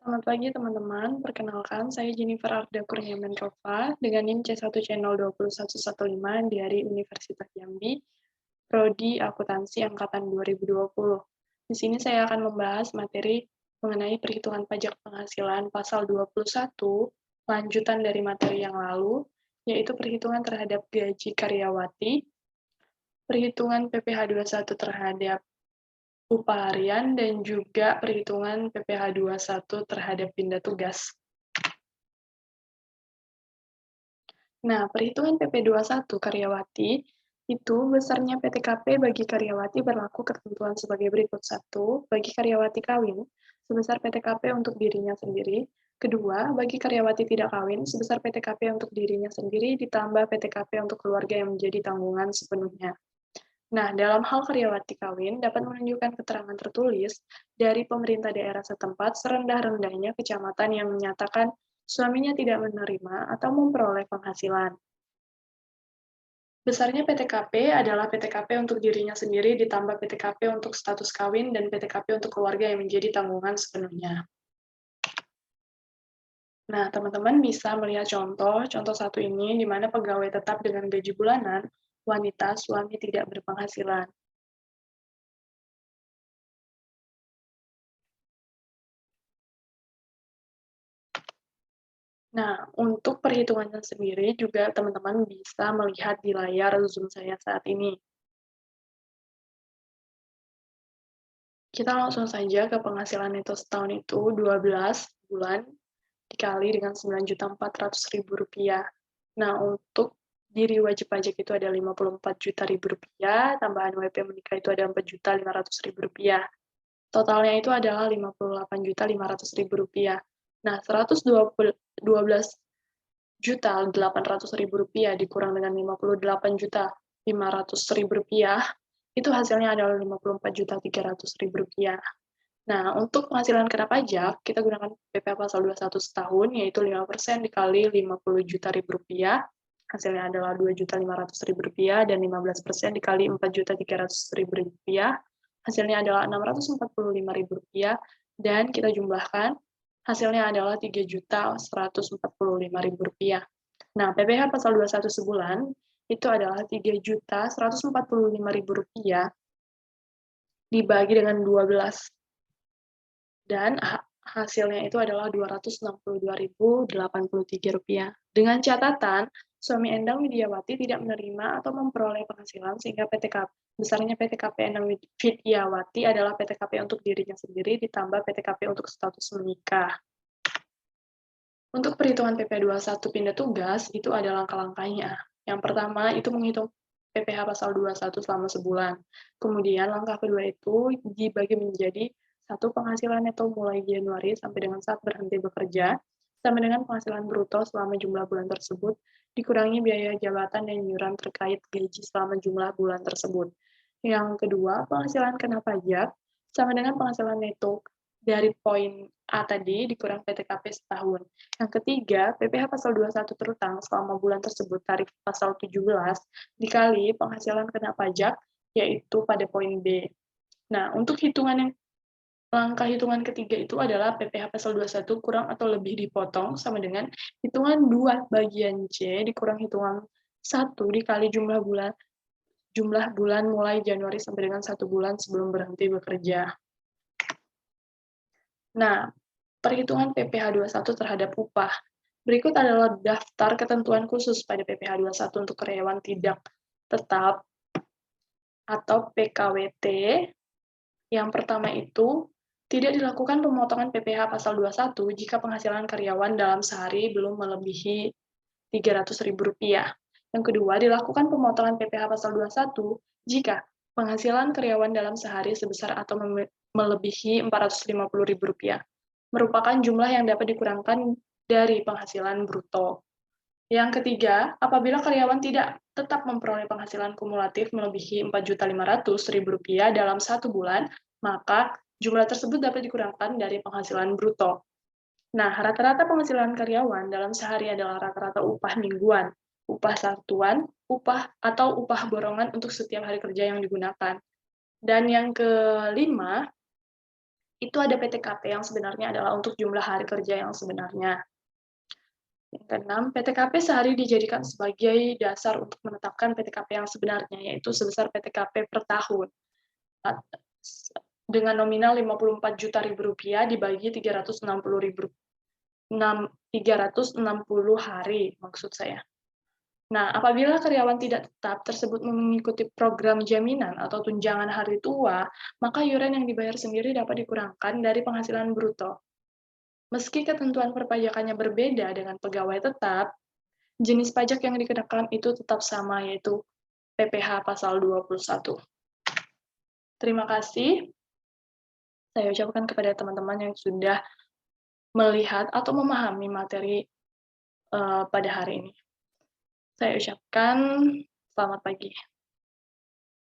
Selamat pagi teman-teman, perkenalkan saya Jennifer Arda Kurniawan-Rova dengan NIM C1 Channel 20115 dari Universitas Jambi, Prodi Akuntansi Angkatan 2020. Di sini saya akan membahas materi mengenai perhitungan pajak penghasilan pasal 21, lanjutan dari materi yang lalu, yaitu perhitungan terhadap gaji karyawati, perhitungan PPh 21 terhadap upah harian, dan juga perhitungan PPh 21 terhadap pindah tugas. Nah, perhitungan PP 21 karyawati itu besarnya PTKP bagi karyawati berlaku ketentuan sebagai berikut. 1. Bagi karyawati kawin, sebesar PTKP untuk dirinya sendiri. Kedua, bagi karyawati tidak kawin, sebesar PTKP untuk dirinya sendiri ditambah PTKP untuk keluarga yang menjadi tanggungan sepenuhnya. Nah, dalam hal karyawati kawin dapat menunjukkan keterangan tertulis dari pemerintah daerah setempat serendah-rendahnya kecamatan yang menyatakan suaminya tidak menerima atau memperoleh penghasilan. Besarnya PTKP adalah PTKP untuk dirinya sendiri ditambah PTKP untuk status kawin dan PTKP untuk keluarga yang menjadi tanggungan sepenuhnya. Nah, teman-teman bisa melihat contoh satu ini, di mana pegawai tetap dengan gaji bulanan, wanita suami tidak berpenghasilan. Nah, untuk perhitungannya sendiri juga teman-teman bisa melihat di layar Zoom saya saat ini. Kita langsung saja ke penghasilan neto setahun itu 12 bulan dikali dengan Rp9.400.000. Nah, untuk diri wajib pajak itu ada Rp54.000.000, tambahan WP menikah itu ada Rp4.500.000. Totalnya itu adalah Rp58.500.000. Nah, Rp128.800.000 dikurang dengan Rp58.500.000, itu hasilnya adalah Rp54.300.000. Nah, untuk penghasilan kena pajak, kita gunakan PPh pasal 21 setahun, yaitu 5% dikali Rp50.000.000, hasilnya adalah Rp2.500.000, dan 15% dikali Rp4.300.000, hasilnya adalah Rp645.000, dan kita jumlahkan, hasilnya adalah Rp3.145.000. Nah, PPh pasal 21 sebulan, itu adalah Rp3.145.000 dibagi dengan 12, dan hasilnya itu adalah Rp262.083. Dengan catatan, suami Endang Widiawati tidak menerima atau memperoleh penghasilan sehingga besarnya PTKP Endang Widiawati adalah PTKP untuk dirinya sendiri ditambah PTKP untuk status menikah. Untuk perhitungan PP 21 pindah tugas, itu ada langkah-langkahnya. Yang pertama, itu menghitung PPh pasal 21 selama sebulan. Kemudian, langkah kedua itu dibagi menjadi satu penghasilan neto mulai Januari sampai dengan saat berhenti bekerja, sama dengan penghasilan bruto selama jumlah bulan tersebut, dikurangi biaya jabatan dan iuran terkait gaji selama jumlah bulan tersebut. Yang kedua, penghasilan kena pajak, sama dengan penghasilan neto dari poin A tadi dikurang PTKP setahun. Yang ketiga, PPh pasal 21 terutang selama bulan tersebut tarif pasal 17 dikali penghasilan kena pajak, yaitu pada poin B. Nah, untuk langkah hitungan ketiga itu adalah PPh pasal 21 kurang atau lebih dipotong sama dengan hitungan 2 bagian C dikurang hitungan 1 dikali jumlah bulan mulai Januari sampai dengan 1 bulan sebelum berhenti bekerja. Nah, perhitungan PPh 21 terhadap upah. Berikut adalah daftar ketentuan khusus pada PPh 21 untuk karyawan tidak tetap atau PKWT. Yang pertama itu, tidak dilakukan pemotongan PPh pasal 21 jika penghasilan karyawan dalam sehari belum melebihi Rp300.000. Yang kedua, dilakukan pemotongan PPh pasal 21 jika penghasilan karyawan dalam sehari sebesar atau melebihi Rp450.000, merupakan jumlah yang dapat dikurangkan dari penghasilan bruto. Yang ketiga, apabila karyawan tidak tetap memperoleh penghasilan kumulatif melebihi Rp4.500.000 dalam 1 bulan, maka jumlah tersebut dapat dikurangkan dari penghasilan bruto. Nah, rata-rata penghasilan karyawan dalam sehari adalah rata-rata upah mingguan, upah satuan, upah atau upah borongan untuk setiap hari kerja yang digunakan. Dan yang kelima, Itu ada PTKP yang sebenarnya adalah untuk jumlah hari kerja yang sebenarnya. Yang keenam, PTKP sehari dijadikan sebagai dasar untuk menetapkan PTKP yang sebenarnya, yaitu sebesar PTKP per tahun. Dengan nominal Rp54.000.000 dibagi 360 hari, maksud saya. Nah, apabila karyawan tidak tetap tersebut mengikuti program jaminan atau tunjangan hari tua, maka iuran yang dibayar sendiri dapat dikurangkan dari penghasilan bruto. Meski ketentuan perpajakannya berbeda dengan pegawai tetap, jenis pajak yang dikenakan itu tetap sama, yaitu PPh pasal 21. Terima kasih. Saya ucapkan kepada teman-teman yang sudah melihat atau memahami materi pada hari ini. Saya ucapkan selamat pagi.